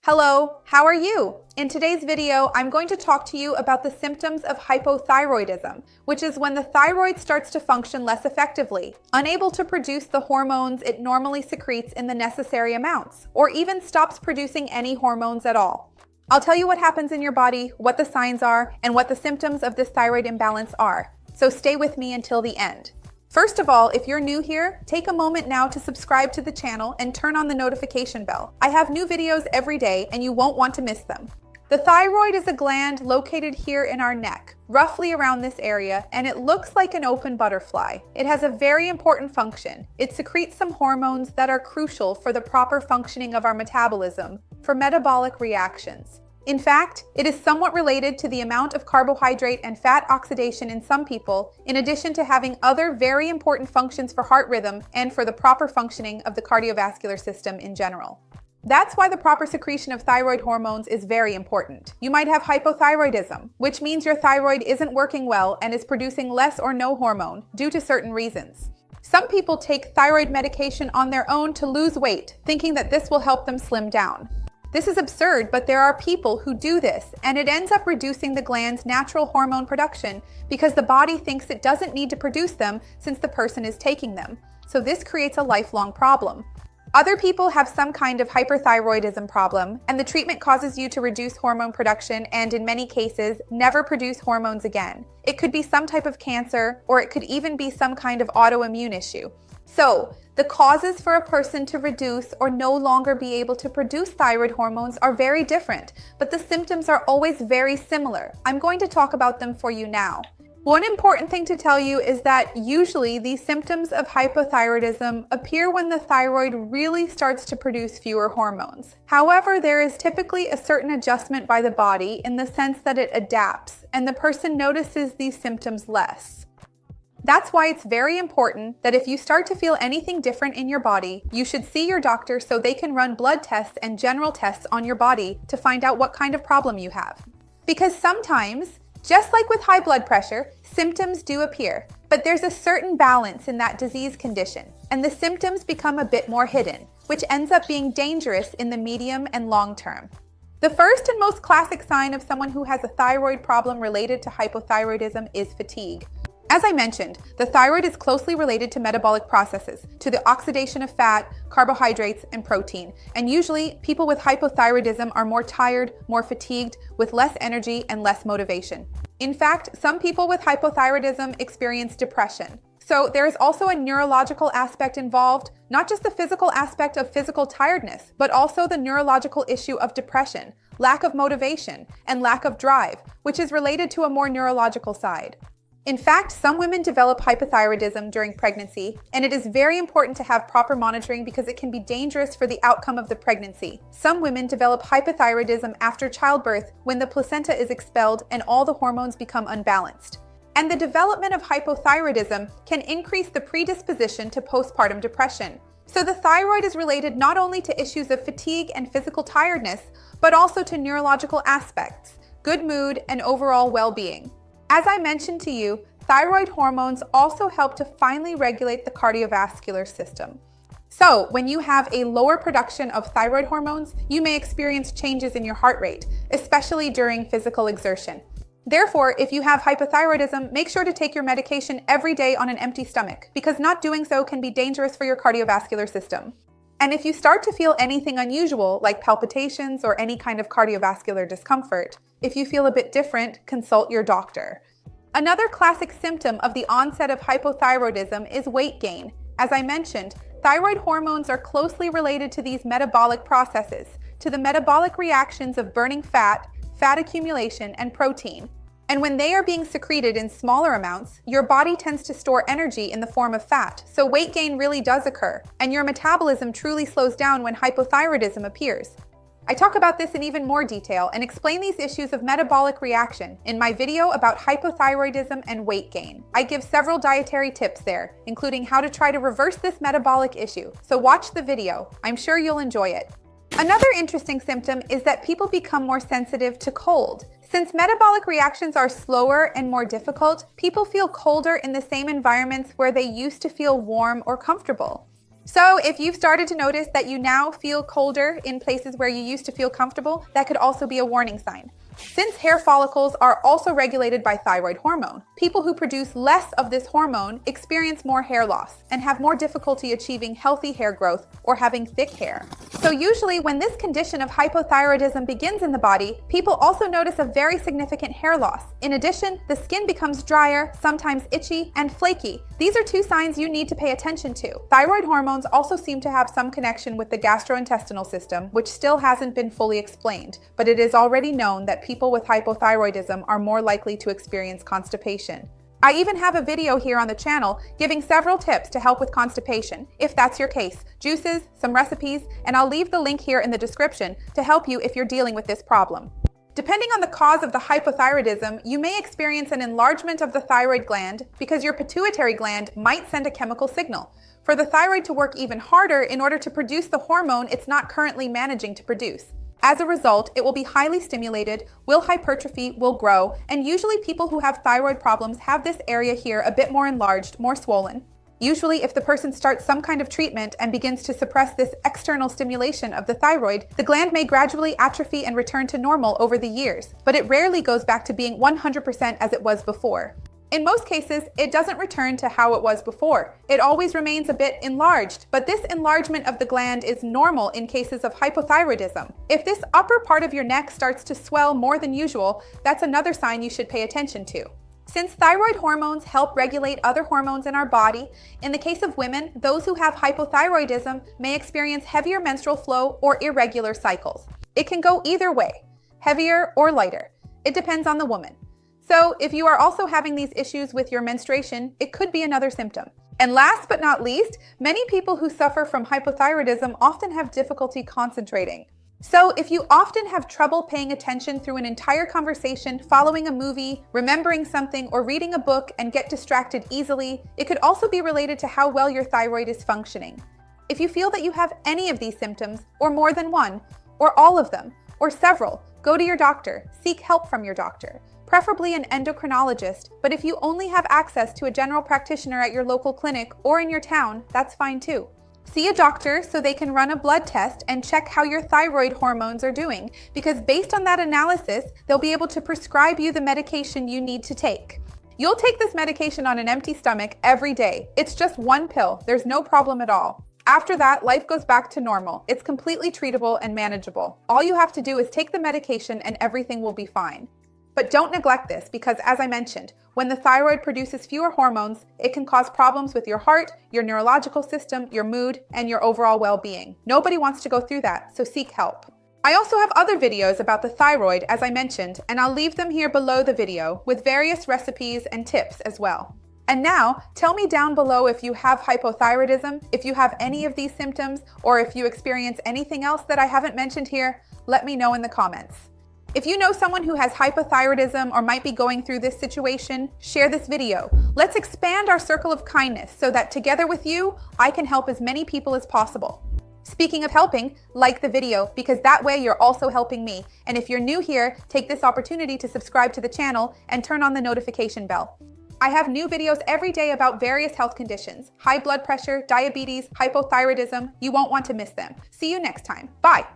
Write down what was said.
Hello, how are you? In today's video, I'm going to talk to you about the symptoms of hypothyroidism, which is when the thyroid starts to function less effectively, unable to produce the hormones it normally secretes in the necessary amounts, or even stops producing any hormones at all. I'll tell you what happens in your body, what the signs are, and what the symptoms of this thyroid imbalance are. So stay with me until the end. First of all, if you're new here, take a moment now to subscribe to the channel and turn on the notification bell. I have new videos every day and you won't want to miss them. The thyroid is a gland located here in our neck, roughly around this area, and it looks like an open butterfly. It has a very important function. It secretes some hormones that are crucial for the proper functioning of our metabolism, for metabolic reactions. In fact, it is somewhat related to the amount of carbohydrate and fat oxidation in some people, in addition to having other very important functions for heart rhythm and for the proper functioning of the cardiovascular system in general. That's why the proper secretion of thyroid hormones is very important. You might have hypothyroidism, which means your thyroid isn't working well and is producing less or no hormone due to certain reasons. Some people take thyroid medication on their own to lose weight, thinking that this will help them slim down. This is absurd, but there are people who do this, and it ends up reducing the gland's natural hormone production because the body thinks it doesn't need to produce them since the person is taking them. So this creates a lifelong problem. Other people have some kind of hyperthyroidism problem, and the treatment causes you to reduce hormone production and, in many cases, never produce hormones again. It could be some type of cancer, or it could even be some kind of autoimmune issue. So, the causes for a person to reduce or no longer be able to produce thyroid hormones are very different, but the symptoms are always very similar. I'm going to talk about them for you now. One important thing to tell you is that usually these symptoms of hypothyroidism appear when the thyroid really starts to produce fewer hormones. However, there is typically a certain adjustment by the body in the sense that it adapts, and the person notices these symptoms less. That's why it's very important that if you start to feel anything different in your body, you should see your doctor so they can run blood tests and general tests on your body to find out what kind of problem you have. Because sometimes, just like with high blood pressure, symptoms do appear, but there's a certain balance in that disease condition, and the symptoms become a bit more hidden, which ends up being dangerous in the medium and long term. The first and most classic sign of someone who has a thyroid problem related to hypothyroidism is fatigue. As I mentioned, the thyroid is closely related to metabolic processes, to the oxidation of fat, carbohydrates, and protein. And usually, people with hypothyroidism are more tired, more fatigued, with less energy and less motivation. In fact, some people with hypothyroidism experience depression. So there is also a neurological aspect involved, not just the physical aspect of physical tiredness, but also the neurological issue of depression, lack of motivation, and lack of drive, which is related to a more neurological side. In fact, some women develop hypothyroidism during pregnancy, and it is very important to have proper monitoring because it can be dangerous for the outcome of the pregnancy. Some women develop hypothyroidism after childbirth when the placenta is expelled and all the hormones become unbalanced. And the development of hypothyroidism can increase the predisposition to postpartum depression. So the thyroid is related not only to issues of fatigue and physical tiredness, but also to neurological aspects, good mood, and overall well-being. As I mentioned to you, thyroid hormones also help to finely regulate the cardiovascular system. So, when you have a lower production of thyroid hormones, you may experience changes in your heart rate, especially during physical exertion. Therefore, if you have hypothyroidism, make sure to take your medication every day on an empty stomach, because not doing so can be dangerous for your cardiovascular system. And if you start to feel anything unusual, like palpitations or any kind of cardiovascular discomfort, if you feel a bit different, consult your doctor. Another classic symptom of the onset of hypothyroidism is weight gain. As I mentioned, thyroid hormones are closely related to these metabolic processes, to the metabolic reactions of burning fat, fat accumulation, and protein. And when they are being secreted in smaller amounts, your body tends to store energy in the form of fat, so weight gain really does occur, and your metabolism truly slows down when hypothyroidism appears. I talk about this in even more detail and explain these issues of metabolic reaction in my video about hypothyroidism and weight gain. I give several dietary tips there, including how to try to reverse this metabolic issue, so watch the video. I'm sure you'll enjoy it. Another interesting symptom is that people become more sensitive to cold. Since metabolic reactions are slower and more difficult, people feel colder in the same environments where they used to feel warm or comfortable. So if you've started to notice that you now feel colder in places where you used to feel comfortable, that could also be a warning sign. Since hair follicles are also regulated by thyroid hormone, people who produce less of this hormone experience more hair loss and have more difficulty achieving healthy hair growth or having thick hair. So usually when this condition of hypothyroidism begins in the body, people also notice a very significant hair loss. In addition, the skin becomes drier, sometimes itchy, and flaky. These are two signs you need to pay attention to. Thyroid hormones also seem to have some connection with the gastrointestinal system, which still hasn't been fully explained, but it is already known that people with hypothyroidism are more likely to experience constipation. I even have a video here on the channel giving several tips to help with constipation, if that's your case, juices, some recipes, and I'll leave the link here in the description to help you if you're dealing with this problem. Depending on the cause of the hypothyroidism, you may experience an enlargement of the thyroid gland because your pituitary gland might send a chemical signal for the thyroid to work even harder in order to produce the hormone it's not currently managing to produce. As a result, it will be highly stimulated, will hypertrophy, will grow, and usually people who have thyroid problems have this area here a bit more enlarged, more swollen. Usually, if the person starts some kind of treatment and begins to suppress this external stimulation of the thyroid, the gland may gradually atrophy and return to normal over the years, but it rarely goes back to being 100% as it was before. In most cases, it doesn't return to how it was before. It always remains a bit enlarged, but this enlargement of the gland is normal in cases of hypothyroidism. If this upper part of your neck starts to swell more than usual, that's another sign you should pay attention to. Since thyroid hormones help regulate other hormones in our body, in the case of women, those who have hypothyroidism may experience heavier menstrual flow or irregular cycles. It can go either way, heavier or lighter. It depends on the woman. So if you are also having these issues with your menstruation, it could be another symptom. And last but not least, many people who suffer from hypothyroidism often have difficulty concentrating. So if you often have trouble paying attention through an entire conversation, following a movie, remembering something, or reading a book and get distracted easily, it could also be related to how well your thyroid is functioning. If you feel that you have any of these symptoms, or more than one, or all of them, or several, go to your doctor, seek help from your doctor. Preferably an endocrinologist, but if you only have access to a general practitioner at your local clinic or in your town, that's fine too. See a doctor so they can run a blood test and check how your thyroid hormones are doing, because based on that analysis, they'll be able to prescribe you the medication you need to take. You'll take this medication on an empty stomach every day. It's just one pill. There's no problem at all. After that, life goes back to normal. It's completely treatable and manageable. All you have to do is take the medication and everything will be fine. But don't neglect this because, as I mentioned, when the thyroid produces fewer hormones, it can cause problems with your heart, your neurological system, your mood, and your overall well-being. Nobody wants to go through that, so seek help. I also have other videos about the thyroid, as I mentioned, and I'll leave them here below the video with various recipes and tips as well. And now, tell me down below if you have hypothyroidism, if you have any of these symptoms, or if you experience anything else that I haven't mentioned here. Let me know in the comments. If you know someone who has hypothyroidism or might be going through this situation, share this video. Let's expand our circle of kindness so that together with you, I can help as many people as possible. Speaking of helping, like the video because that way you're also helping me. And if you're new here, take this opportunity to subscribe to the channel and turn on the notification bell. I have new videos every day about various health conditions, high blood pressure, diabetes, hypothyroidism. You won't want to miss them. See you next time. Bye.